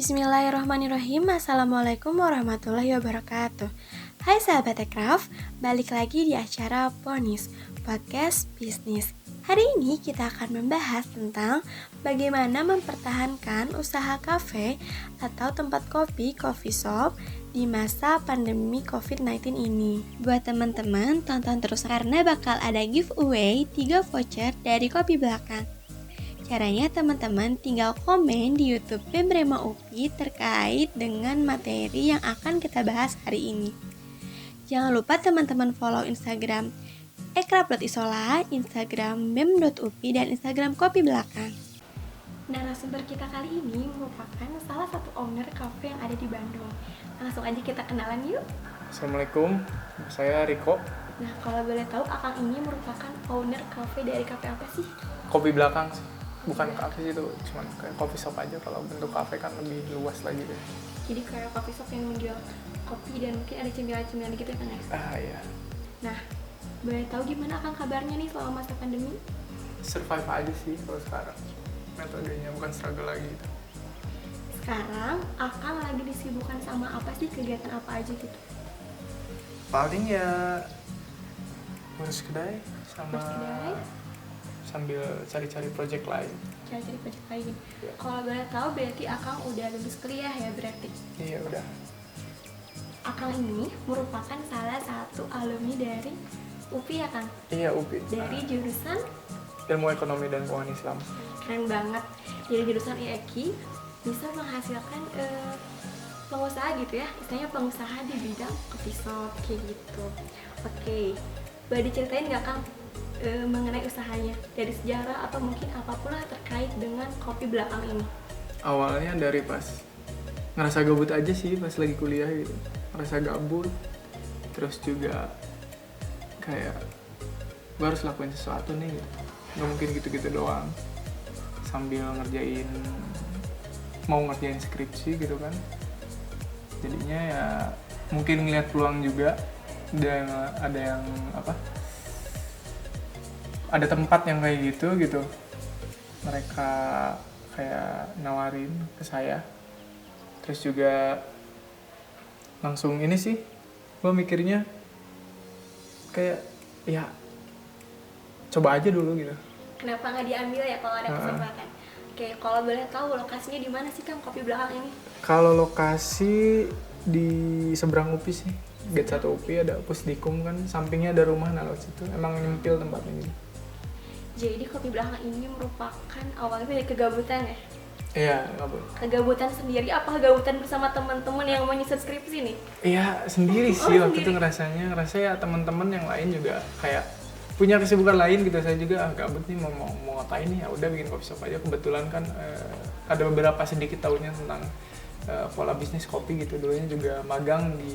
Bismillahirrahmanirrahim. Assalamualaikum warahmatullahi wabarakatuh. Hai sahabat Ekraf, balik lagi di acara Ponis, Podcast Bisnis. Hari ini kita akan membahas tentang bagaimana mempertahankan usaha kafe atau tempat kopi, coffee shop di masa pandemi COVID-19 ini. Buat teman-teman, tonton terus karena bakal ada giveaway 3 voucher dari Kopi Belakang. Caranya teman-teman tinggal komen di YouTube Pemrema UPI terkait dengan materi yang akan kita bahas hari ini. Jangan lupa teman-teman follow Instagram ekraf.isola, Instagram bem.upi, dan Instagram Kopi Belakang. Narasumber kita kali ini merupakan salah satu owner cafe yang ada di Bandung. Langsung aja kita kenalan yuk. Assalamualaikum, saya Riko. Nah, kalau boleh tahu Akang ini merupakan owner cafe dari cafe apa sih? Kopi Belakang sih. Bukan cafe itu, cuman kayak coffee shop aja. Kalau bentuk cafe kan lebih luas lagi deh. Jadi kayak coffee shop yang menjual kopi dan mungkin ada cemilan-cemilan gitu kan ya? Iya. Nah, boleh tahu gimana Akang kabarnya nih selama masa pandemi? Survive aja sih kalau sekarang. Metodenya bukan struggle lagi gitu. Sekarang Akang lagi disibukkan sama apa sih, kegiatan apa aja gitu? Paling ya ngurus kedai sama Ngurus kedai? Sambil cari-cari project lain. Cari-cari project lain. Ya. Kalau boleh tahu berarti Akang udah lulus kuliah ya berarti? Iya udah. Akang ini merupakan salah satu alumni dari UPI ya Kang? Iya UPI. Dari jurusan? Ilmu Ekonomi dan Keuangan Islam. Keren banget. Dari jurusan IEKI bisa menghasilkan pengusaha gitu ya, istilahnya pengusaha di bidang coffee shop kayak gitu. Oke, boleh diceritain nggak Kang mengenai usahanya dari sejarah atau mungkin apapun lah terkait dengan Kopi Belakang ini? Awalnya dari pas ngerasa gabut aja sih pas lagi kuliah gitu. Ngerasa gabut, terus juga kayak gue harus lakuin sesuatu nih gitu. Gak mungkin gitu-gitu doang sambil mau ngerjain skripsi gitu kan. Jadinya ya mungkin ngeliat peluang juga, ada tempat yang kayak gitu mereka kayak nawarin ke saya, terus juga langsung ini sih gue mikirnya kayak ya coba aja dulu gitu. Kenapa nggak diambil ya kalau ada kesempatan? Oke, kalau boleh tahu lokasinya di mana sih Kang Kopi Belakang ini? Kalau lokasi di seberang UPI sih, Gate 1 UPI ada Pusdikum kan, sampingnya ada rumah, nah lewat situ emang nyempil tempatnya gitu. Jadi Kopi Belakang ini merupakan awalnya dari kegabutan ya? Iya, nggak boleh. Kegabutan sendiri apa kegabutan bersama teman-teman yang mau nyusun skripsi nih? Iya, sendiri sih waktu itu ngerasa ya teman-teman yang lain juga kayak punya kesibukan lain gitu. Saya juga gabut nih mau ngapain nih, ya udah bikin coffee shop aja. Kebetulan kan ada beberapa sedikit tahunya tentang pola bisnis kopi gitu. Dulunya juga magang di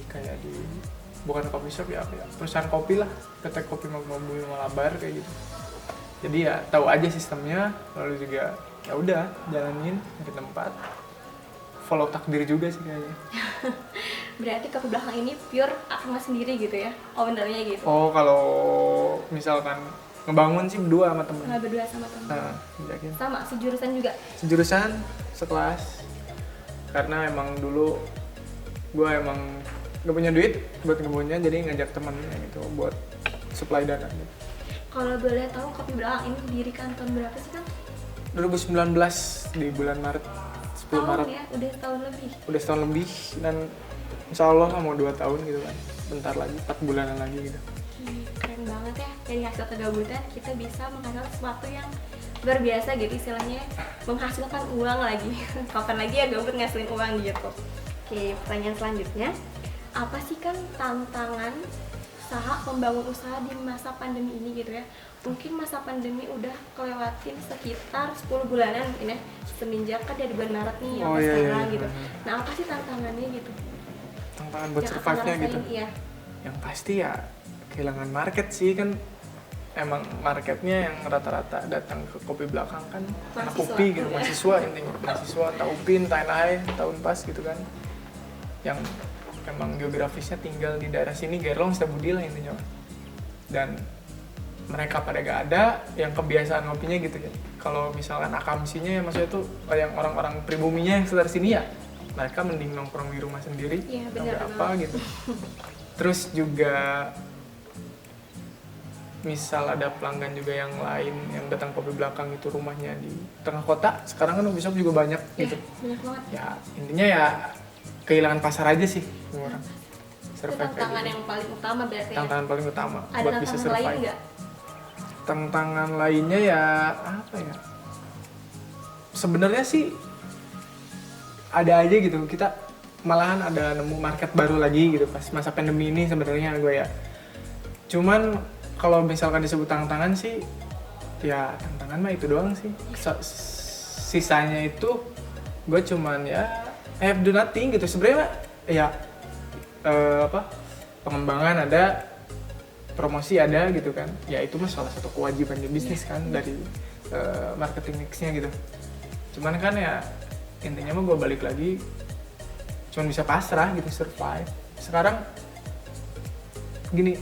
bukan coffee shop ya, perusahaan kopi lah, PT Kopi Mobil Malabar kayak gitu. Jadi ya tahu aja sistemnya, lalu juga ya udah jalanin ke tempat, follow takdir juga sih kayaknya. Berarti Kopi Belakang ini pure Akang sendiri gitu ya, ownernya gitu? Oh, kalau misalkan ngebangun sih berdua sama temen. Nggak berdua sama temen? Yakin. Sama, sejurusan juga? Sejurusan, sekelas. Karena emang dulu gue emang gak punya duit buat ngebunnya, jadi ngajak temennya gitu buat supply dana gitu. Kalau boleh tahu Kopi Belakang ini didirikan tahun berapa sih Kang? 2019 di bulan Maret, 10 Maret. Ya, udah setahun lebih? Udah setahun lebih, dan insya Allah mau 2 tahun gitu kan. Bentar lagi, 4 bulanan lagi gitu. Keren banget ya, dari hasil kegabutan kita bisa menghasilkan sesuatu yang luar biasa gitu, istilahnya menghasilkan uang lagi. Kapan lagi ya gabut ngasilin uang gitu. Oke, pertanyaan selanjutnya, apa sih kan tantangan membangun usaha di masa pandemi ini gitu ya? Mungkin masa pandemi udah kelewatin sekitar 10 bulanan mungkin ya, semenjak kan dari bulan Maret nih sampai sekarang gitu. Nah, apa sih tantangannya gitu? Tantangan buat survive-nya gitu? Iya. Yang pasti ya kehilangan market sih kan. Emang marketnya yang rata-rata datang ke Kopi Belakang kan anak UPI gitu, mahasiswa intinya. Mahasiswa entah UPI, entah NAI, entah Unpas gitu kan. Yang emang geografisnya tinggal di daerah sini, Gerlong, Setiabudi lah intinya. Dan mereka pada gak ada yang kebiasaan ngopinya gitu ya. Kalau misalkan akamsinya ya maksudnya tuh yang orang-orang pribuminya yang sekitar sini ya mereka mending nongkrong di rumah sendiri, Iya, atau benar, nggak apa gitu. Terus juga misal ada pelanggan juga yang lain yang datang kopi belakang itu rumahnya di tengah kota, sekarang kan coffee shop juga banyak gitu. Banyak banget. Ya intinya ya kehilangan pasar aja sih orang. Itu Survive kayak tantangan gitu. yang paling utama berarti ya. Tantangan paling utama Ada buat bisa tantangan lain survive. nggak? Tantangan lainnya ya apa ya? Sebenarnya sih ada aja gitu. Kita malahan ada nemu market baru lagi gitu pas masa pandemi ini sebenarnya gue ya. Cuman kalau misalkan disebut tantangan sih ya tantangan mah itu doang sih. Sisanya itu gue cuman ya I have do nothing gitu. Sebenarnya ya pengembangan ada, promosi ada gitu kan. Ya itu mah salah satu kewajiban di bisnis kan dari marketing mix-nya gitu. Cuman kan ya intinya mah gue balik lagi cuman bisa pasrah gitu, survive. Sekarang gini,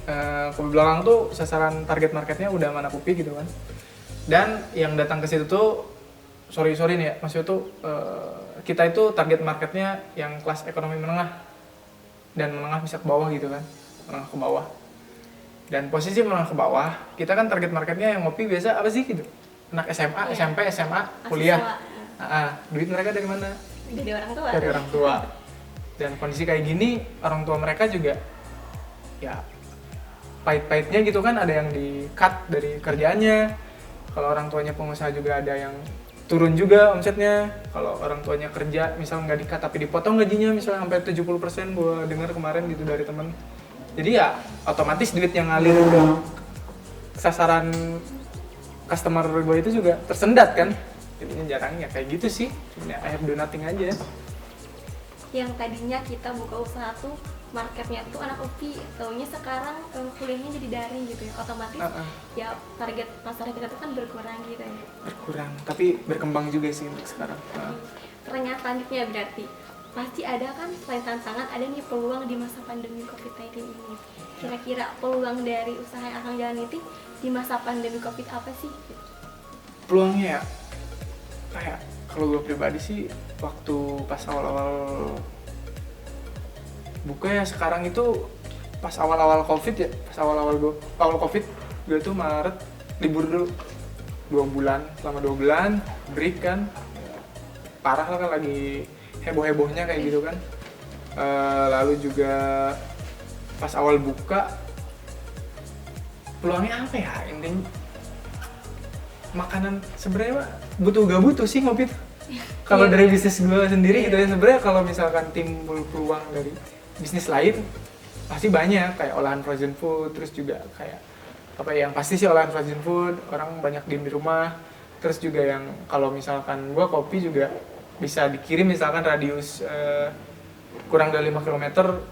kopi belakang tuh sasaran target marketnya udah mana kopi gitu kan. Dan yang datang ke situ tuh sorry nih ya, maksudnya tuh kita itu target marketnya yang kelas ekonomi menengah dan menengah bisa ke bawah gitu kan, menengah ke bawah. Dan posisi menengah ke bawah, kita kan target marketnya yang ngopi biasa apa sih gitu, anak SMA, Iya. SMP, SMA, kuliah. Duit mereka dari mana? Dari orang tua. Dari orang tua. Dan kondisi kayak gini, orang tua mereka juga ya pahit-pahitnya gitu kan, ada yang di-cut dari kerjaannya. Kalau orang tuanya pengusaha juga ada yang turun juga omsetnya. Kalau orang tuanya kerja misal nggak di-cut tapi dipotong gajinya misalnya sampai 70%, gue dengar kemarin gitu dari temen. Jadi ya otomatis duit yang ngalir ke sasaran customer gue itu juga tersendat kan. Jadinya jarang ya kayak gitu sih. Sebenarnya I have do nothing aja. Yang tadinya kita buka usaha tuh marketnya tuh anak kopi, taunya sekarang kuliahnya jadi daring gitu ya, otomatis ya target pasar kita tuh kan berkurang gitu ya. Berkurang, tapi berkembang juga sih untuk sekarang. Pertanyaan selanjutnya berarti pasti ada kan selain tantangan ada nih peluang di masa pandemi COVID-19 ini. Kira-kira peluang dari usaha yang akan jalan itu di masa pandemi COVID apa sih? Peluangnya ya kayak kalau gue pribadi sih waktu pas awal-awal buka ya, sekarang itu pas awal-awal COVID ya, pas awal COVID gue tuh Maret libur dulu 2 bulan, selama 2 bulan break kan, parah lah kan, lagi heboh-hebohnya kayak gitu kan. Lalu juga pas awal buka peluangnya apa ya, intinya makanan sebenarnya butuh gak butuh sih ngopi tuh. Kalau dari bisnis gue sendiri gitu ya, sebenarnya kalau misalkan timbul peluang dari bisnis lain pasti banyak, kayak olahan frozen food, terus juga kayak apa ya, yang pasti sih olahan frozen food, orang banyak diem di rumah. Terus juga yang kalau misalkan gue kopi juga bisa dikirim misalkan radius kurang dari 5 km,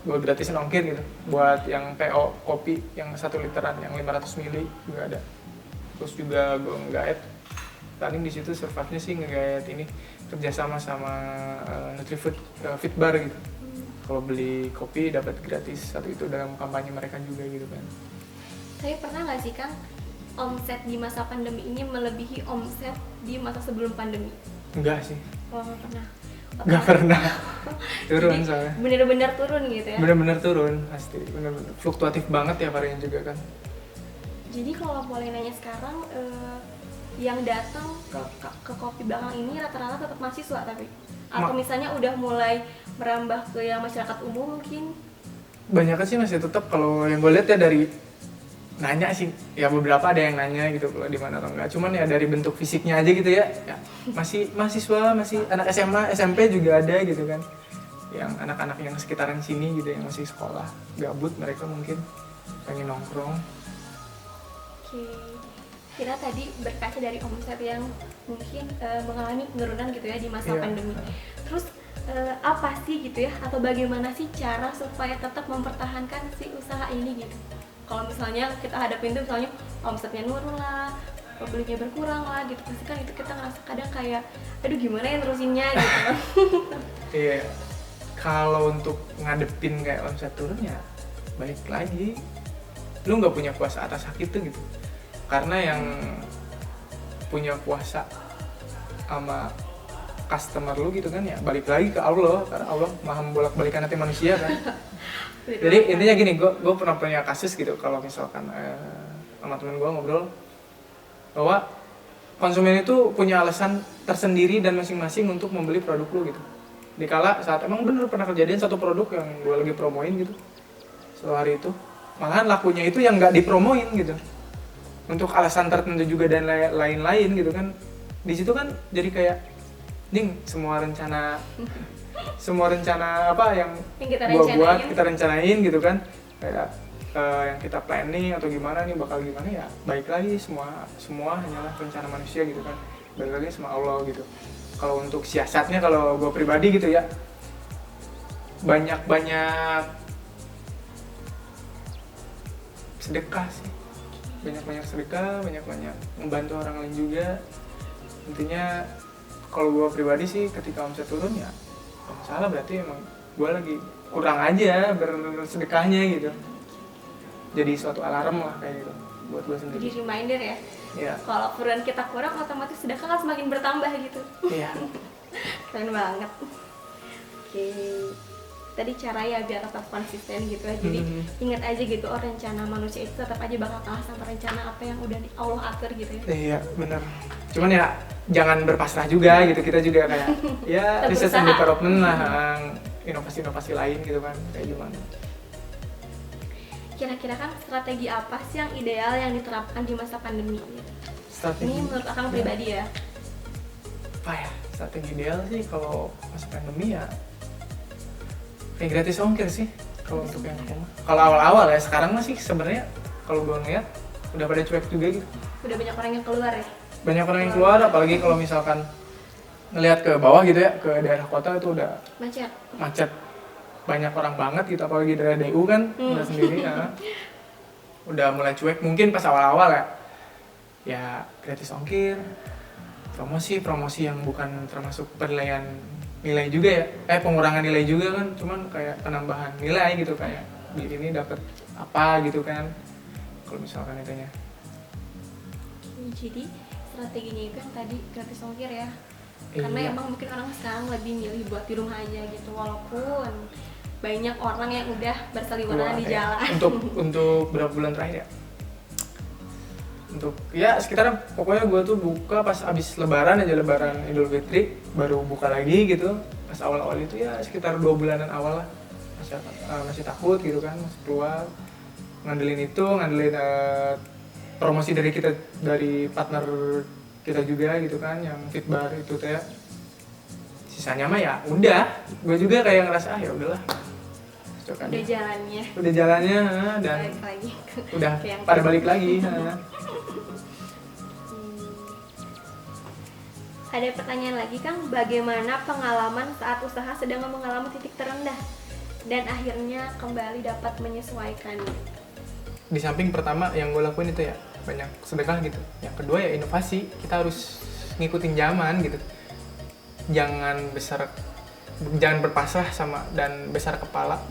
gue gratisin ongkir gitu buat yang PO kopi yang 1 literan yang 500 ml juga ada. Terus juga gue nge-guide, paling di situ survive-nya sih nge-guide ini kerjasama sama Nutrifood Fitbar gitu. Kalau beli kopi dapat gratis satu itu dalam kampanye mereka juga gitu kan. Tapi pernah nggak sih Kang omset di masa pandemi ini melebihi omset di masa sebelum pandemi? Enggak sih. Oh, nggak pernah. Nggak pernah. Turun Jadi, soalnya. Bener-bener turun gitu ya? Bener-bener turun pasti. Bener-bener fluktuatif banget ya varian juga kan. Jadi kalau boleh nanya sekarang, yang datang ke kopi belakang ini rata-rata tetap mahasiswa tapi? Atau misalnya udah mulai merambah ke yang masyarakat umum mungkin? Banyak sih masih tetap, kalau yang gue lihat ya dari nanya sih, ya beberapa ada yang nanya gitu kalau di mana atau enggak. Cuman ya dari bentuk fisiknya aja gitu ya, masih mahasiswa, masih anak SMA, SMP juga ada gitu kan. Yang anak-anak yang sekitaran sini gitu yang masih sekolah, gabut mereka mungkin pengen nongkrong. Oke. Kira tadi berkaca dari omset yang mungkin mengalami penurunan gitu ya di masa pandemi. Terus apa sih gitu ya, atau bagaimana sih cara supaya tetap mempertahankan si usaha ini gitu? Kalau misalnya kita hadapin tuh misalnya omsetnya nurun lah, pembelinya berkurang lah gitu, pasti kan itu kita ngerasa kadang kayak aduh gimana ya terusinnya gitu. Iya, kalau untuk ngadepin kayak omset turun ya balik lagi, lu nggak punya kuasa atas hak itu gitu. Karena yang punya kuasa sama customer lu gitu kan, ya balik lagi ke Allah, karena Allah maha membolak-balikan hati manusia kan. Jadi intinya gini, gue pernah punya kasus gitu, kalau misalkan sama temen gue ngobrol bahwa konsumen itu punya alasan tersendiri dan masing-masing untuk membeli produk lu gitu. Dikala saat emang bener pernah kejadian satu produk yang gue lagi promoin gitu, suatu hari itu malahan lakunya itu yang nggak dipromoin gitu, untuk alasan tertentu juga dan lain-lain gitu kan. Di situ kan jadi kayak ding, semua rencana apa yang gua buat, kita rencanain gitu kan, kayak yang kita planning atau gimana nih bakal gimana, ya baik lagi semua hanyalah rencana manusia gitu kan, balik lagi sama Allah gitu. Kalau untuk siasatnya, kalau gua pribadi gitu ya, banyak sedekah sih, banyak sedekah, banyak membantu orang lain juga. Intinya kalau gue pribadi sih, ketika omset turun ya gak masalah, berarti emang gue lagi kurang aja bersedekahnya gitu. Jadi suatu alarm lah kayak gitu buat gue sendiri. Jadi reminder ya. Iya. Kalau peran kita kurang, otomatis sedekah kan semakin bertambah gitu. Iya. Keren banget. Oke. Tadi cara ya biar tetap konsisten gitu ya. Jadi ingat aja gitu, rencana manusia itu tetap aja bakal kalah sama rencana apa yang udah Allah atur gitu ya. Iya, benar. Cuman ya jangan berpasrah juga gitu, kita juga kayak ya research and development lah, inovasi-inovasi lain gitu kan, kayak gimana. Kira-kira kan strategi apa sih yang ideal yang diterapkan di masa pandemi ini? Ini menurut Akang pribadi ya. Apa ya, strategi ideal sih kalau masa pandemi ya kayak gratis ongkir sih kalau untuk yang rumah. Kalau awal-awal ya, sekarang masih sebenarnya kalau gue ngeliat udah pada cuek juga gitu. Udah banyak orang yang keluar ya? Banyak orang yang keluar, apalagi kalau misalkan ngelihat ke bawah gitu ya, ke daerah kota itu udah macet. Banyak orang banget gitu, apalagi daerah DU kan, udah sendiri ya. Udah mulai cuek, mungkin pas awal-awal ya. Ya gratis ongkir, promosi yang bukan termasuk penilaian nilai juga ya, pengurangan nilai juga kan, cuman kayak penambahan nilai gitu, kayak beli ini dapat apa gitu kan, kalau misalkan itunya. Jadi strateginya itu yang tadi gratis ongkir ya, karena emang mungkin orang sekarang lebih milih buat di rumah aja gitu, walaupun banyak orang yang udah berseliweran di jalan. Untuk berapa bulan terakhir ya? Untuk ya sekitar, pokoknya gue tuh buka pas abis lebaran aja, lebaran Idul Fitri baru buka lagi gitu. Pas awal-awal itu ya sekitar 2 bulanan awal lah, masih takut gitu kan, masih keluar ngandelin promosi dari partner kita juga gitu kan, yang Fitbar itu teh. Sisanya mah ya udah, gue juga kayak ngerasa ya udahlah, udah jalannya dan udah pada balik lagi. Ada pertanyaan lagi Kang, bagaimana pengalaman saat usaha sedang mengalami titik terendah dan akhirnya kembali dapat menyesuaikan? Di samping pertama yang gue lakuin itu ya banyak sedekah gitu, yang kedua ya inovasi, kita harus ngikutin zaman gitu, jangan berpasrah dan besar kepala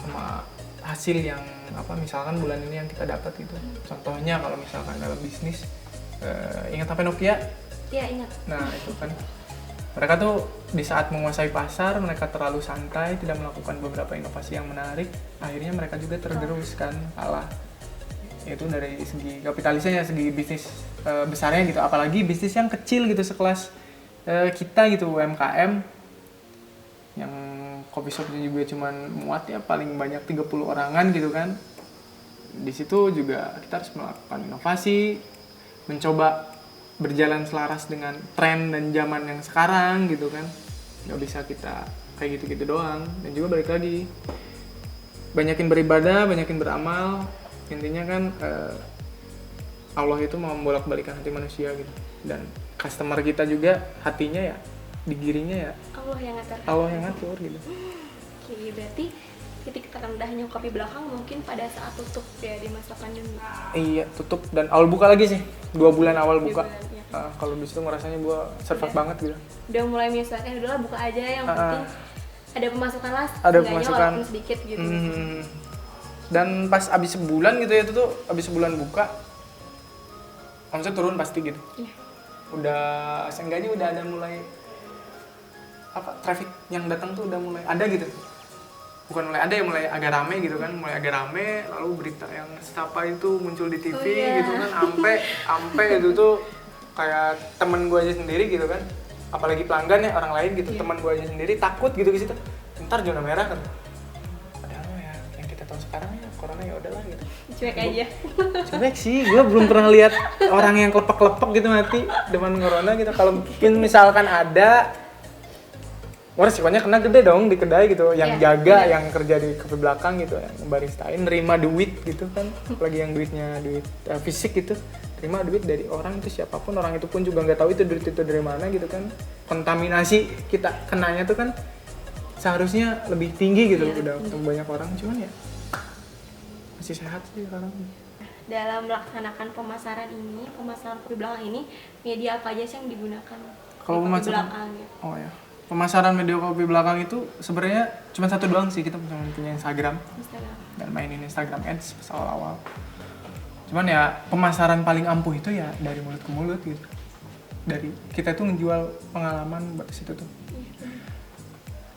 sama hasil yang apa, misalkan bulan ini yang kita dapat gitu. Contohnya kalau misalkan dalam bisnis, ingat HP Nokia? Iya, ingat. Nah itu kan mereka tuh di saat menguasai pasar, mereka terlalu santai, tidak melakukan beberapa inovasi yang menarik, akhirnya mereka juga tergerus kan, kalah. Itu dari segi kapitalisnya, segi bisnis besarnya gitu, apalagi bisnis yang kecil gitu sekelas kita gitu, UMKM yang coffee shopnya juga cuman muat ya paling banyak 30 orangan gitu kan. Di situ juga kita harus melakukan inovasi, mencoba berjalan selaras dengan tren dan zaman yang sekarang gitu kan. Nggak bisa kita kayak gitu-gitu doang. Dan juga balik lagi, banyakin beribadah, banyakin beramal. Intinya kan Allah itu mau membolak-balikan hati manusia gitu. Dan customer kita juga hatinya ya, digiringnya ya Allah yang ngatur gitu. Oke, berarti titik terendahnya Kopi Belakang mungkin pada saat tutup ya di masa pandemi. Iya, tutup dan awal buka lagi sih. 2 bulan awal buka. Kalau di situ ngerasanya gue survive banget gitu. Udah mulai menyesuaikan, udahlah buka aja, yang penting ada pemasukan lah. Ada pemasukan walaupun sedikit gitu. Dan pas abis sebulan gitu ya, itu tuh abis sebulan buka, omset turun pasti gitu. Udah seenggaknya udah ada mulai traffic yang datang tuh udah mulai ada gitu. Bukan mulai ada ya, mulai agak rame gitu kan, mulai agak rame, lalu berita yang Sapa itu muncul di TV gitu kan, ampe itu tuh kayak temen gue aja sendiri gitu kan, apalagi pelanggan ya orang lain gitu, teman gue aja sendiri takut gitu ke situ, ntar zona merah kan. Padahal ya yang kita tahu sekarang ya corona ya udahlah gitu. Cuek aja. Cuek sih, gue belum pernah lihat orang yang kelepek-kelepek gitu mati depan corona gitu. Kalau mungkin misalkan ada, wah resikonya kena gede dong di kedai gitu, yang jaga, yang kerja di kafe belakang gitu, yang baristain, nerima duit gitu kan, apalagi yang duitnya duit fisik gitu, terima duit dari orang itu siapapun, orang itu pun juga nggak tahu itu duit itu dari mana gitu kan, kontaminasi kita kenanya tuh kan seharusnya lebih tinggi gitu, udah ketemu banyak orang, cuman ya masih sehat sih sekarang. Dalam melaksanakan pemasaran kopi belakang ini, media apa aja sih yang digunakan? Kalau pemasaran, oh ya. Pemasaran media kopi belakang itu sebenarnya cuma satu doang sih, kita punya Instagram dan mainin Instagram Ads pas awal-awal. Cuman ya pemasaran paling ampuh itu ya dari mulut ke mulut gitu. Dari kita tuh ngejual pengalaman buat situ tuh.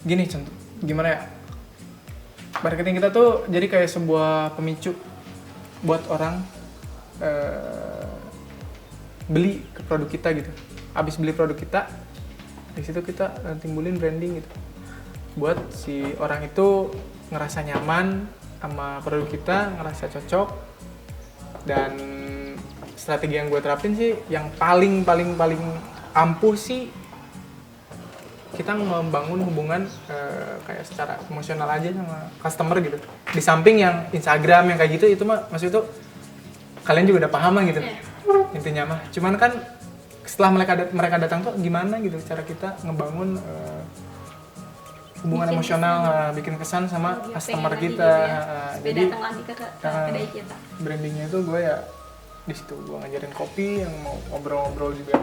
Gini contoh, gimana ya? Marketing kita tuh jadi kayak sebuah pemicu buat orang beli ke produk kita gitu. Abis beli produk kita, di situ kita timbulin branding gitu, buat si orang itu ngerasa nyaman sama produk kita, ngerasa cocok. Dan strategi yang gue terapin sih, yang paling ampuh sih, kita membangun hubungan kayak secara emosional aja sama customer gitu. Di samping yang Instagram yang kayak gitu, itu mah maksud itu kalian juga udah paham lah gitu, intinya mah. Cuman kan setelah mereka datang tuh gimana gitu cara kita ngebangun hubungan emosional, bikin kesan sama customer kita. Jadi datang lagi ke kedai kita. Brandingnya itu gue ya di situ, gue ngajarin kopi, yang mau ngobrol-ngobrol juga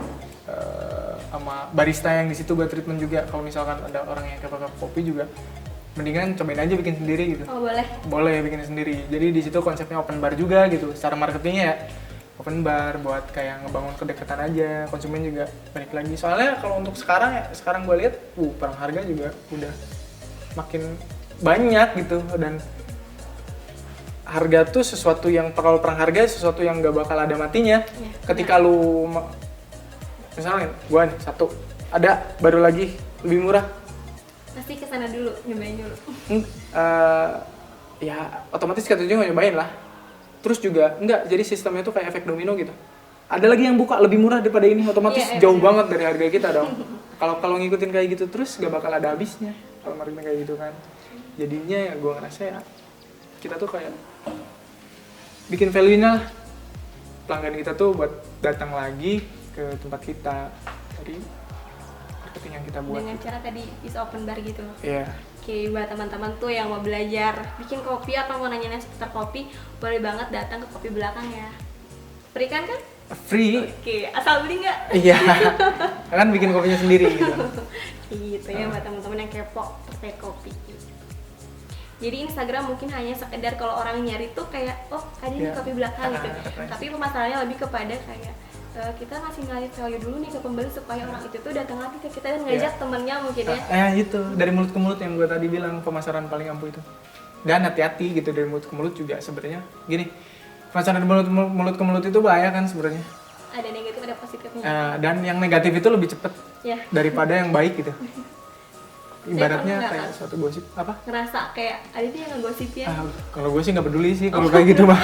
sama barista yang di situ gue treatment juga. Kalau misalkan ada orang yang kepo kopi juga, mendingan cobain aja bikin sendiri gitu. Oh boleh. Boleh bikin sendiri. Jadi di situ konsepnya open bar juga gitu. Secara marketingnya ya open bar buat kayak ngebangun kedekatan aja, konsumen juga balik lagi. Soalnya kalau untuk sekarang ya, sekarang gue lihat perang harga juga udah makin banyak gitu, dan harga tuh sesuatu yang, kalau perang harga sesuatu yang gak bakal ada matinya. Ketika lu misalnya gue nih satu ada baru lagi lebih murah, pasti kesana dulu, nyobain dulu. Ya otomatis kita juga nyobain lah. Terus juga enggak, jadi sistemnya tuh kayak efek domino gitu. Ada lagi yang buka lebih murah daripada ini, otomatis jauh banget dari harga kita dong. Kalau ngikutin kayak gitu terus gak bakal ada habisnya kalau marketing kayak gitu kan. Jadinya ya gue ngerasa ya kita tuh kayak bikin value-nya lah. Pelanggan kita tuh buat datang lagi ke tempat kita dari marketing yang kita buat. Dengan cara tadi is open bar gitu. Iya. Oke, buat teman-teman tuh yang mau belajar bikin kopi atau mau nanya seputar kopi, boleh banget datang ke kopi belakang ya. Free kan? Free. Oke, asal beli nggak? Iya, kan bikin kopinya sendiri gitu. Gitu ya buat teman-teman yang kepo terkait kopi. Jadi Instagram mungkin hanya sekedar kalau orang nyari tuh kayak ada di kopi belakang gitu. Tapi pemasarannya lebih kepada kayak kita masih ngasih value dulu nih ke pembeli supaya orang itu tuh datang lagi ke kita dan ngajak temennya mungkin ya. Itu dari mulut ke mulut yang gue tadi bilang, pemasaran paling ampuh itu. Dan hati-hati gitu dari mulut ke mulut juga sebenarnya. Gini, pemasaran dari mulut ke mulut itu bahaya kan sebenarnya. Ada negatif, ada positifnya. Dan yang negatif itu lebih cepet daripada yang baik gitu. Ibaratnya kayak suatu gosip apa? Ngerasa kayak ada dia yang ngegosipin. Kalau gue sih nggak peduli sih kalau kayak gitu mah.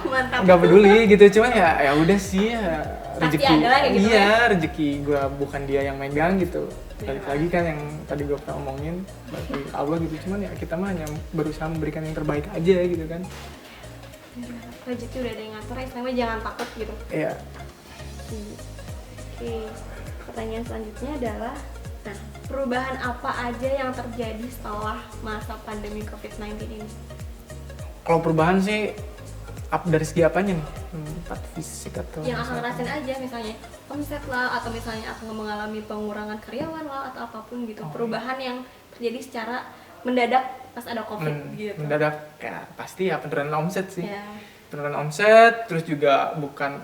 Mantap. Nggak peduli gitu, cuma ya udah sih ya, rezeki. Gitu rezeki gue, bukan dia yang megang gitu. Balik lagi kan yang tadi gue pernah omongin, bagi Allah gitu. Cuman ya kita mah hanya berusaha memberikan yang terbaik aja gitu kan. Rezeki udah ada yang ngatur, istilahnya jangan takut gitu. Iya. Oke, pertanyaan selanjutnya adalah, perubahan apa aja yang terjadi setelah masa pandemi COVID-19 ini? Kalau perubahan sih dari segi apanya nih? Tempat fisik atau yang akan ngerasain aja, misalnya omset lah, atau misalnya akan mengalami pengurangan karyawan lah, atau apapun gitu. Perubahan yang terjadi secara mendadak pas ada COVID gitu. Mendadak ya pasti ya penurunan omset sih. Penurunan omset, terus juga bukan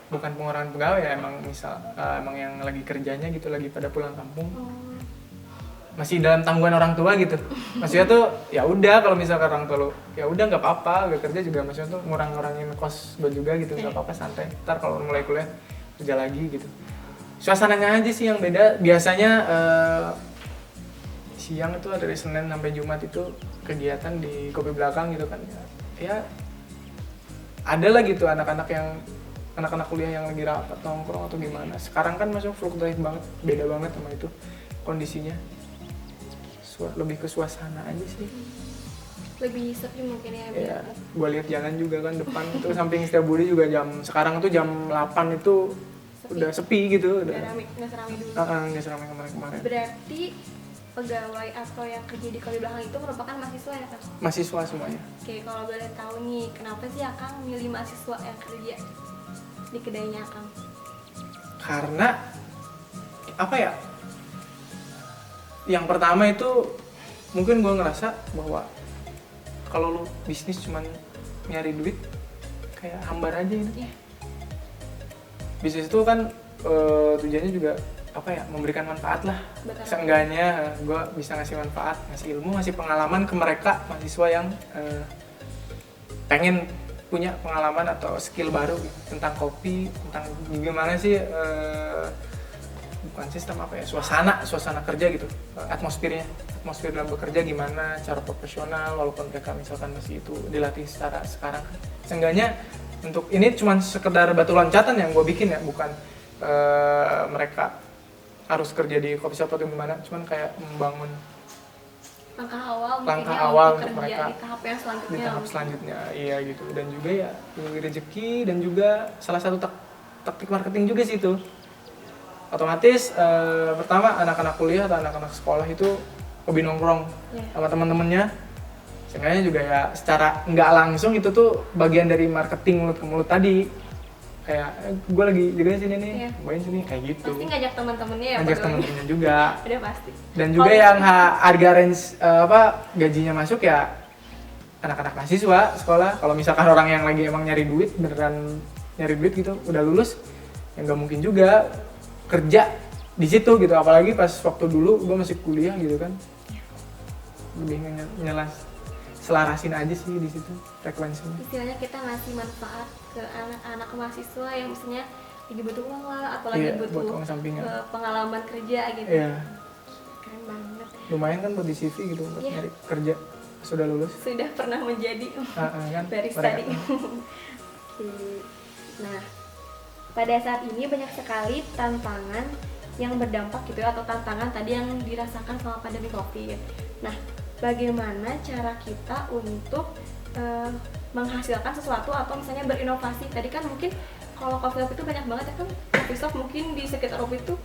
pengurangan pegawai ya, emang misal emang yang lagi kerjanya gitu lagi pada pulang kampung. masih dalam tanggungan orang tua gitu. Maksudnya tuh ya udah kalau misalkan orang tua lu ya udah nggak apa-apa, gak kerja juga maksudnya tuh ngurangin kos gue juga gitu, nggak apa-apa santai. Ntar kalau mulai kuliah kerja lagi gitu. Suasananya aja sih yang beda. Biasanya siang itu dari Senin sampai Jumat itu kegiatan di kopi belakang gitu kan. Ya ada lah gitu anak-anak kuliah yang lagi rapat nongkrong atau gimana. Sekarang kan masuk fluktuatif banget, beda banget sama itu kondisinya. Lebih ke suasana aja sih. Lebih sepi mungkin ya. Iya, gue lihat jalan juga kan depan itu samping Setiabudi juga sekarang tuh jam 8 itu udah sepi gitu. Nggak seramai dulu. Nggak seramai kemarin. Berarti pegawai atau yang kerja di kopi belakang itu merupakan mahasiswa ya Kang? Mahasiswa semuanya. Oke, kalau boleh tahu nih, kenapa sih Akang milih mahasiswa yang kerja di kedainya Akang? Karena apa ya? Yang pertama itu mungkin gue ngerasa bahwa kalau lu bisnis cuman nyari duit kayak hambar aja gitu. Yeah. Bisnis itu kan tujuannya juga apa ya, memberikan manfaat lah. Betul. Seenggaknya gue bisa ngasih manfaat, ngasih ilmu, ngasih pengalaman ke mereka mahasiswa yang pengen punya pengalaman atau skill baru tentang kopi, tentang gimana sih bukan sistem apa ya, suasana kerja gitu, atmosfer dalam bekerja gimana, cara profesional, walaupun mereka misalkan masih itu dilatih secara sekarang. Seenggaknya untuk ini cuma sekedar batu loncatan yang gue bikin ya, bukan mereka harus kerja di coffee shop atau gimana, cuman kayak membangun langkah awal untuk mereka di tahap selanjutnya, iya gitu. Dan juga ya rezeki, dan juga salah satu taktik marketing juga sih itu. Otomatis pertama anak-anak kuliah atau anak-anak sekolah itu hobi nongkrong sama teman-temannya. Seenggaknya juga ya secara nggak langsung itu tuh bagian dari marketing mulut ke mulut tadi. Kayak gue lagi jagain sini nih, main sini kayak gitu. Pasti ngajak teman-temannya ya. Ngajak teman-temannya juga. Udah pasti. Dan juga yang harga range gajinya masuk ya anak-anak mahasiswa sekolah. Kalau misalkan orang yang lagi emang nyari duit, beneran nyari duit gitu, udah lulus, ya nggak mungkin juga kerja di situ gitu. Apalagi pas waktu dulu gue masih kuliah gitu kan, lebih selarasin aja sih di situ frekuensinya. Istilahnya kita ngasih manfaat ke anak-anak mahasiswa yang misalnya lagi butuh uang lah, atau lagi butuh pengalaman kerja gitu. Keren banget. Lumayan kan buat di CV gitu buat nyari kerja sudah lulus. Sudah pernah menjadi kan? barista di. Nah, pada saat ini banyak sekali tantangan yang berdampak gitu ya, atau tantangan tadi yang dirasakan selama pandemi Covid. Nah, bagaimana cara kita untuk menghasilkan sesuatu atau misalnya berinovasi? Tadi kan mungkin kalau coffee shop itu banyak banget ya kan, coffee shop mungkin di sekitar Upi itu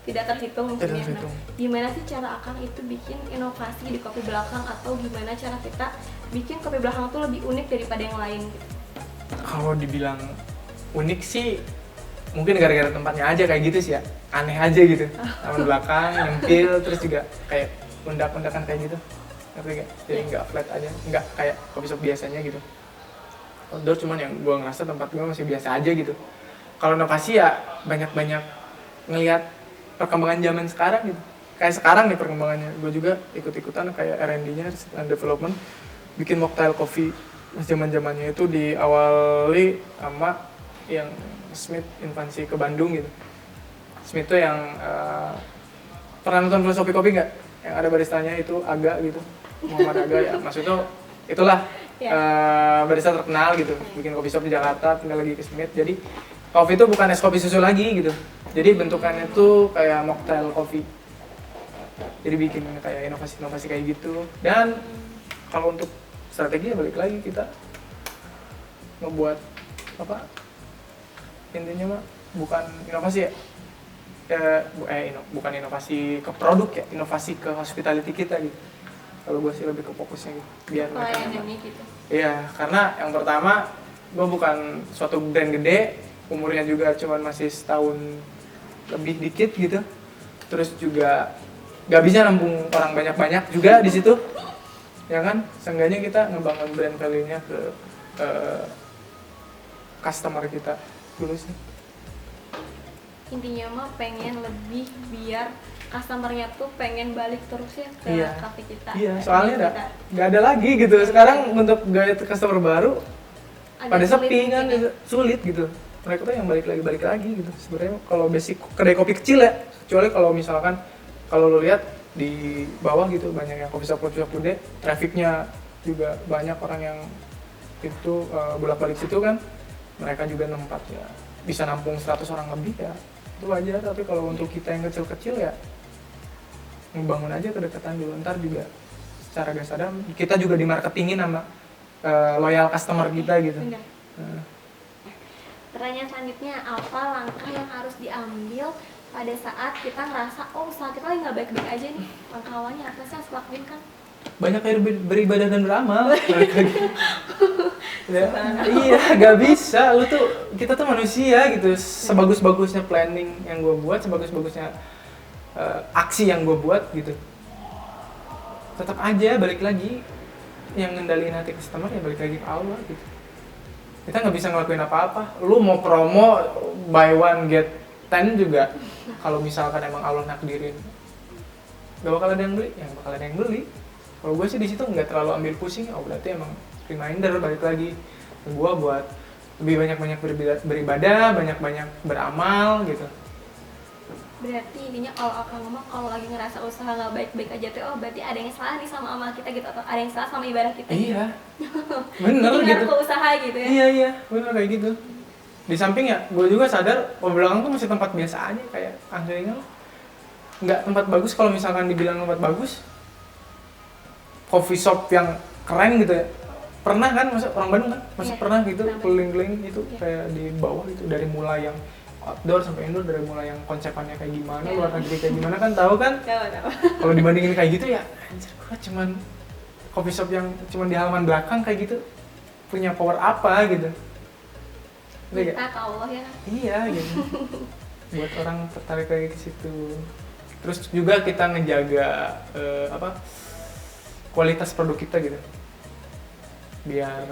tidak terhitung mungkin ya. Nah, gimana sih cara Akang itu bikin inovasi di kopi belakang, atau gimana cara kita bikin kopi belakang itu lebih unik daripada yang lain gitu? Kalau dibilang unik sih mungkin gara-gara tempatnya aja kayak gitu sih ya, aneh aja gitu. Taman belakang, nyempil, terus juga kayak undak-undakan kayak gitu, ngerti gak? Jadi nggak flat aja, nggak kayak coffee shop biasanya gitu. Outdoor cuman yang gue ngerasa tempat gue masih biasa aja gitu. Kalau inovasi ya banyak-banyak ngelihat perkembangan zaman sekarang gitu. Kayak sekarang nih perkembangannya, gue juga ikut-ikutan kayak R&D-nya, Research and Development, bikin mocktail coffee. Zaman-zamannya itu diawali sama yang Smith Infancy ke Bandung gitu. Smith tuh yang pernah nonton Filosofi Kopi nggak? Yang ada baristanya itu Aga gitu, Muhammad Aga ya. Maksudnya itulah barista terkenal gitu, bikin kopi shop di Jakarta, tinggal lagi ke Smith. Jadi kopi itu bukan es kopi susu lagi gitu. Jadi bentukannya tuh kayak mocktail kopi. Jadi bikin kayak inovasi-inovasi kayak gitu. Dan kalau untuk strategi ya balik lagi kita ngebuat apa? Intinya mah bukan inovasi ya. Bukan inovasi ke produk ya, inovasi ke hospitality kita gitu. Kalau gue sih lebih ke fokusnya gitu, biar mereka nyaman. Gitu. Iya, karena yang pertama gue bukan suatu brand gede, umurnya juga cuman masih setahun lebih dikit gitu. Terus juga gak bisa nampung orang banyak-banyak juga di situ, ya kan? Seenggaknya kita ngebangun brand value-nya ke customer kita dulu sih. Intinya mah pengen lebih biar customernya tuh pengen balik terus ya ke Iya. kafe kita. Iya, soalnya Kita nggak ada lagi gitu. Sekarang untuk gaya customer baru agak pada sulit sepi kan, mungkin ya. gitu. Sulit gitu. Mereka tuh yang balik lagi gitu. Sebenarnya kalau basic kedai kopi kecil ya, kecuali kalau misalkan kalau lo lihat di bawah gitu banyak yang coffee shop gede, trafficnya juga banyak orang yang itu bolak-balik situ kan. Mereka juga tempat ya bisa nampung 100 orang lebih ya. Itu wajar, tapi kalau untuk kita yang kecil-kecil ya membangun aja kedekatan dulu, ntar juga secara gak sadar kita juga dimarketingin sama loyal customer kita gitu. Benar. Pertanyaan selanjutnya, apa langkah yang harus diambil pada saat kita ngerasa oh usaha kita lagi nggak baik-baik aja nih? Langkah awalnya apa sih yang harus lakuin kan? Banyak kayak beribadah dan beramal. Balik lagi. Ya, iya, gak bisa. Kita tuh manusia gitu. Sebagus-bagusnya planning yang gue buat, sebagus-bagusnya aksi yang gue buat gitu, tetap aja balik lagi yang ngendaliin hati customer ya balik lagi ke Allah gitu. Kita nggak bisa ngelakuin apa-apa. Lu mau promo buy one get 10 juga, kalau misalkan emang Allah nakdirin gak bakal ada yang beli, yang bakal ada yang beli. Kalau gue sih di situ nggak terlalu ambil pusing. Oh berarti emang reminder balik lagi ke gue buat lebih banyak beribadah, banyak beramal gitu. Berarti intinya kalau akan ngomong kalau lagi ngerasa usaha nggak baik-baik aja tuh, oh berarti ada yang salah nih sama amal kita gitu, atau ada yang salah sama ibadah kita. Iya, bener Jadi gitu. harus ke usaha gitu ya. Iya, bener kayak gitu. Di samping ya, gue juga sadar kalau belakang tuh masih tempat biasa aja kayak angkringan. Nggak tempat bagus, kalau misalkan dibilang tempat bagus, coffee shop yang keren gitu ya. Pernah kan, masa orang Bandung kan, masa Iya, pernah gitu pernah. keliling-keliling itu Iya. kayak di bawah itu, dari mulai yang outdoor sampai indoor, dari mulai yang konsepannya kayak gimana, Iya. luar negeri kayak gimana kan tahu kan. Tahu. Kalau dibandingin kayak gitu ya, anjir gua cuman coffee shop yang cuman di halaman belakang kayak gitu punya power apa gitu. Udah ya? Kita ke Allah ya. Iya gitu. Buat orang tertarik lagi ke situ. Terus juga kita ngejaga kualitas produk kita gitu. Biar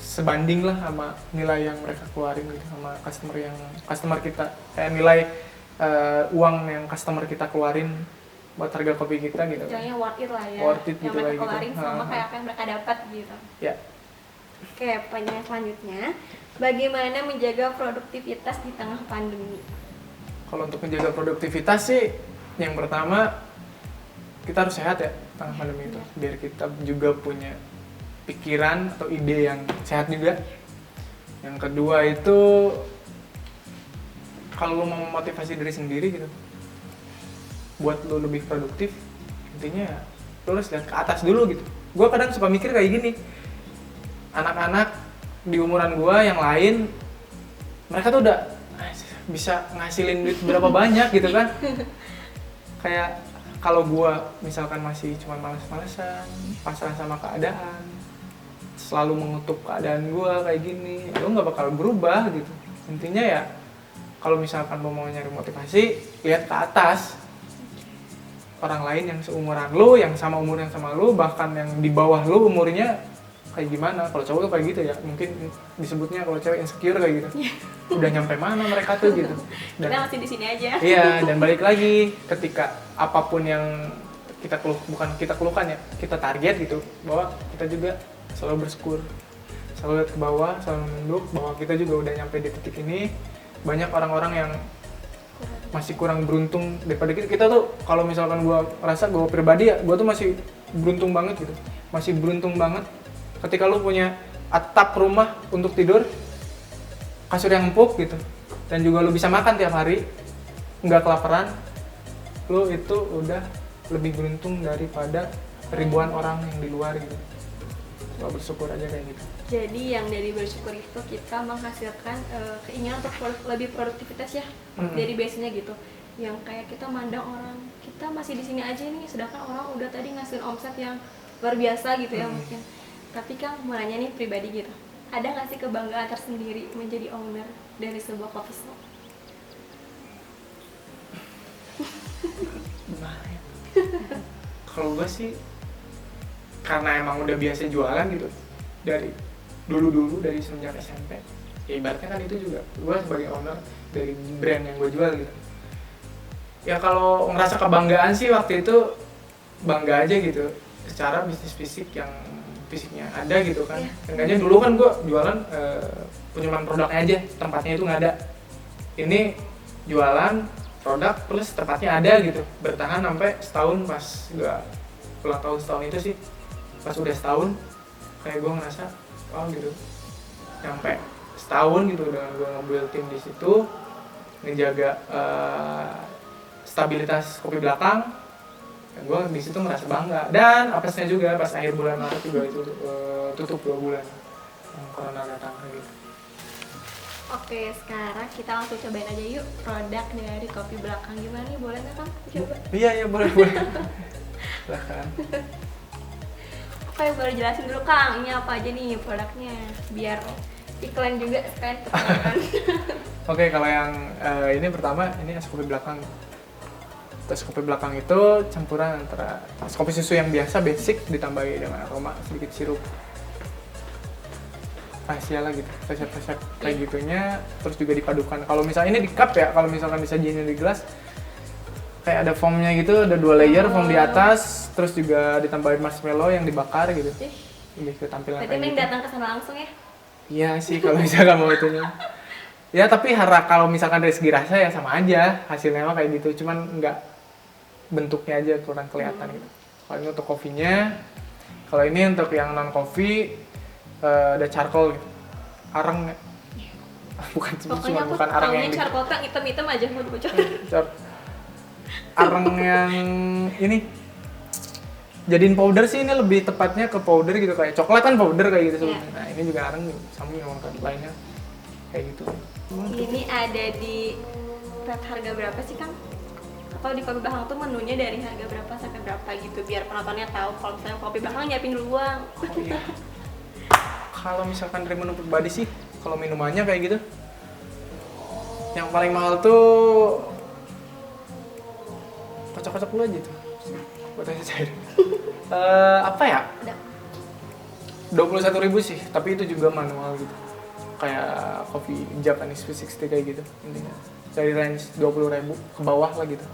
sebanding lah sama nilai yang mereka keluarin gitu, sama customer kita, kayak nilai uang yang customer kita keluarin buat harga kopi kita gitu. Istilahnya worth it lah ya. Worth it yang gitu mereka lah gitu. keluarin sama Ha. kayak apa yang mereka dapat gitu. Ya, Oke, pertanyaan selanjutnya, bagaimana menjaga produktivitas di tengah pandemi? kalau untuk menjaga produktivitas sih, yang pertama kita harus sehat ya tengah pandemi itu, biar kita juga punya pikiran atau ide yang sehat juga. Yang kedua itu kalau lo mau memotivasi diri sendiri gitu, buat lo lebih produktif, intinya lo harus lihat ke atas dulu gitu. Gue kadang suka mikir kayak gini, anak-anak di umuran gue yang lain, mereka tuh udah bisa ngasilin duit berapa banyak gitu kan. Kayak kalau gue misalkan masih cuma males-malesan, pasrah sama keadaan, selalu mengutuk keadaan gue kayak gini, lo nggak bakal berubah gitu. Intinya ya, kalau misalkan lo mau nyari motivasi, lihat ke atas. Orang lain yang seumuran lo, yang sama umur yang sama lo, bahkan yang di bawah lo umurnya kayak gimana. Kalau cowok tuh kayak gitu ya, mungkin disebutnya kalau cewek insecure kayak gitu. Udah nyampe mana mereka tuh gitu. Kita masih di sini aja. Iya, dan balik lagi ketika apapun yang kita bukan kita keluhkan ya, kita target gitu, bahwa kita juga selalu bersyukur, selalu lihat ke bawah, selalu menunduk bahwa kita juga udah nyampe di titik ini. Banyak orang-orang yang masih kurang beruntung daripada kita. Kita tuh kalau misalkan gua ngerasa gua pribadi ya, gua tuh masih beruntung banget gitu. Masih beruntung banget ketika lu punya atap rumah untuk tidur, kasur yang empuk gitu, dan juga lu bisa makan tiap hari, nggak kelaparan, lu itu udah lebih beruntung daripada ribuan orang yang di luar gitu. Coba bersyukur aja kayak gitu. Jadi yang dari bersyukur itu kita menghasilkan keinginan untuk lebih produktivitas ya. Dari biasanya gitu. Yang kayak kita mandang orang, kita masih di sini aja nih, sedangkan orang udah tadi ngasih omset yang luar biasa gitu ya mungkin. Tapi Kang mau nanya nih pribadi gitu, ada nggak sih kebanggaan tersendiri menjadi owner dari sebuah coffee shop? Gimana ya? Kalau gue sih, karena emang udah biasa jualan gitu, dari dulu dari semenjak SMP. Ya ibaratnya kan itu juga, gue sebagai owner dari brand yang gue jual gitu. Ya kalau ngerasa kebanggaan sih waktu itu bangga aja gitu secara bisnis fisik yang fisiknya ada gitu kan. Enggaknya dulu kan gue jualan cuma produknya aja, tempatnya itu nggak ada. Ini jualan produk plus tempatnya ada gitu, bertahan sampai setahun. Pas gue ulang tahun setahun itu sih, pas udah setahun kayak gue ngerasa wow gitu, sampai setahun gitu dengan gue nge-build tim di situ, ngejaga stabilitas kopi belakang. Gue di situ merasa bangga, dan apesnya juga pas akhir bulan Maret juga itu tutup 2 bulan corona datang gitu. Oke, sekarang kita langsung cobain aja yuk produk dari kopi belakang. Gimana nih, boleh nggak Kang? Coba. Iya boleh silahkan. Oke, boleh jelasin dulu Kang, ini apa aja nih produknya, biar iklan juga sekalian terkenalkan. Oke, kalau yang ini pertama, ini es kopi belakang. Es kopi belakang itu campuran antara es kopi susu yang biasa basic ditambahi dengan aroma sedikit sirup rahasia lah gitu, resep-resep kayak gitunya, terus juga dipadukan. Kalau misalnya ini di cup ya, kalau misalkan disajiin di gelas kayak ada foamnya gitu, ada 2 layer foam di atas, terus juga ditambahin marshmallow yang dibakar gitu. Lebih ke tampilan Berarti kayak Neng gitu. datang ke sana langsung ya? Iya sih kalau misalkan mau itunya. Ya tapi kalau misalkan dari segi rasa ya sama aja, hasilnya mah kayak gitu, cuman nggak bentuknya aja kurang kelihatan gitu. Kalau ini untuk kopinya, kalau ini untuk yang non kopi ada charcoal gitu, arang ya. Bukan Pokoknya cuma aku bukan arang yang taunya charcoal Kang hitam-hitam aja mau bocor. Arang yang ini jadiin powder sih, ini lebih tepatnya ke powder gitu, kayak coklat kan powder kayak gitu sebenarnya. Nah ini juga arang sama yang lainnya kayak gitu. Ini ada di rate harga berapa sih Kang? Atau di kopi belakang tuh menunya dari harga berapa sampai berapa gitu, biar penontonnya tahu kalau misalnya kopi belakang nyiapin duluan. Oh, iya. Kalau misalkan dari menu pribadi sih, kalau minumannya kayak gitu, yang paling mahal tuh kocok-kocok dulu aja tuh buat aja cair. Apa ya? 21.000 sih, tapi itu juga manual gitu. Kayak kopi Japanese V60 kayak gitu intinya. Dari range 20.000 ke bawah lah gitu.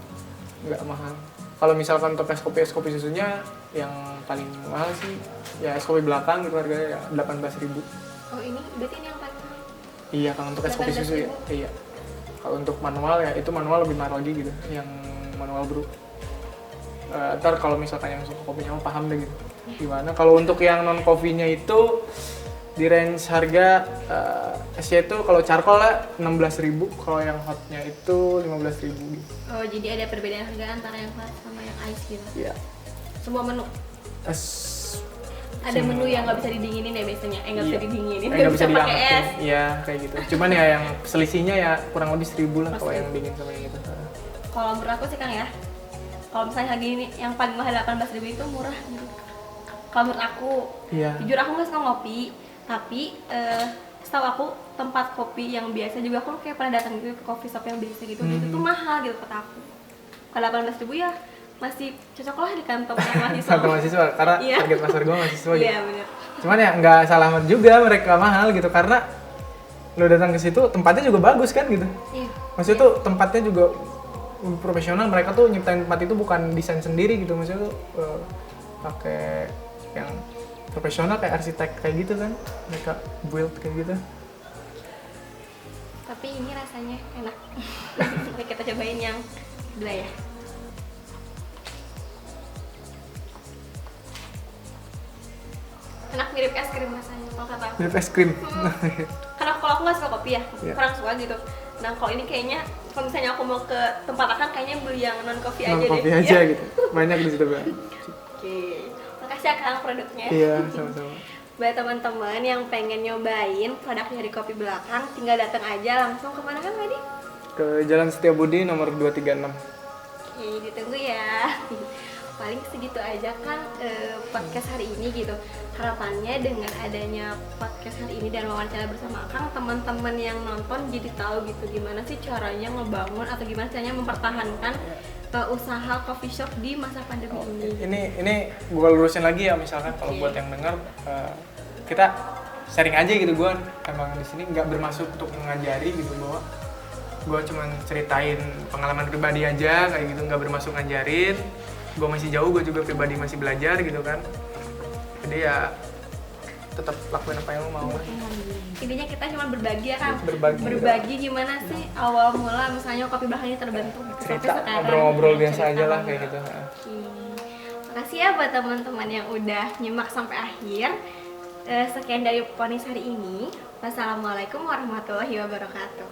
Nggak mahal. Kalau misalkan untuk es kopi susunya yang paling mahal sih ya es kopi belakang gitu, harganya ya 18.000. Oh ini berarti ini yang paling mahal? Iya, kalau untuk es kopi susu ya. Iya. Kalau untuk manual ya itu manual lebih mahal lagi gitu, yang manual brew. Ntar kalau misalkan yang suka kopinya mah paham deh gitu. Gimana? Kalau untuk yang non kopinya itu di range harga esnya itu kalau charcoal lah 16.000, kalau yang hotnya itu 15.000 gitu. Oh jadi ada perbedaan harga antara yang hot sama yang ice gitu? Iya. Semua menu? Ada semua. menu yang nggak bisa didinginin ya biasanya? Nggak bisa didinginin, Nggak bisa pakai es? diangetin. Iya kayak gitu. Cuman ya yang selisihnya ya kurang lebih 1.000 lah kalau yang dingin sama yang itu. Kalau menurut aku sih Kang ya, kalau misalnya harga ini yang paling mahal 18.000 itu murah gitu. Kalau menurut aku, iya. Jujur aku nggak suka ngopi, tapi setahu aku tempat kopi yang biasa juga aku kayak pernah datang gitu ke coffee shop yang biasa gitu, itu tuh mahal gitu kata aku. Kalau 18.000 ya masih cocok lah di kantong mahasiswa. Kantong mahasiswa, karena Iya. target pasar gue mahasiswa gitu. Iya benar. Cuman ya nggak salah juga mereka mahal gitu, karena lo datang ke situ tempatnya juga bagus kan gitu. Iya. Maksudnya tuh tempatnya juga profesional, mereka tuh nyiptain tempat itu bukan desain sendiri gitu, maksudnya tuh pakai yang profesional kayak arsitek kayak gitu kan, mereka build kayak gitu. Tapi ini rasanya enak. Oke, kita cobain yang kedua ya. Enak, mirip es krim rasanya kalau kata aku. Mirip es krim. Karena kalau aku nggak suka kopi ya, Iya. kurang suka gitu. Nah kalau ini kayaknya kalau misalnya aku mau ke tempat makan kayaknya beli yang non kopi aja Non deh. kopi aja Iya. gitu. Banyak di situ kan. Oke, makasih ya Kang produknya. Iya, sama-sama. Buat teman-teman yang pengen nyobain produk dari kopi belakang, tinggal datang aja langsung kemana kan tadi? Ke Jalan Setiabudi nomor 236. Oke, ditunggu ya. Paling segitu aja kan podcast hari ini gitu. Harapannya dengan adanya podcast hari ini dan wawancara bersama Kang, teman-teman yang nonton jadi tahu gitu gimana sih caranya ngebangun atau gimana caranya mempertahankan usaha coffee shop di masa pandemi ini. Ini gue lurusin lagi ya, misalkan kalau buat yang denger, kita sharing aja gitu. Gue emang di sini nggak bermaksud untuk mengajari gitu, bahwa gue cuman ceritain pengalaman pribadi aja kayak gitu, nggak bermaksud ngajarin. Gue masih jauh, gue juga pribadi masih belajar gitu kan, jadi ya tetap lakuin apa yang lo mau. Intinya kita cuma berbagi ya kan, Berbagi gimana sih awal mula misalnya Kopi Bahagia terbentuk gitu, sampai cerita, sekarang ngobrol-ngobrol biasa cerita aja lah ngobrol. kayak gitu. Makasih ya buat teman-teman yang udah nyimak sampai akhir. Sekian dari Ponis hari ini. Wassalamualaikum warahmatullahi wabarakatuh.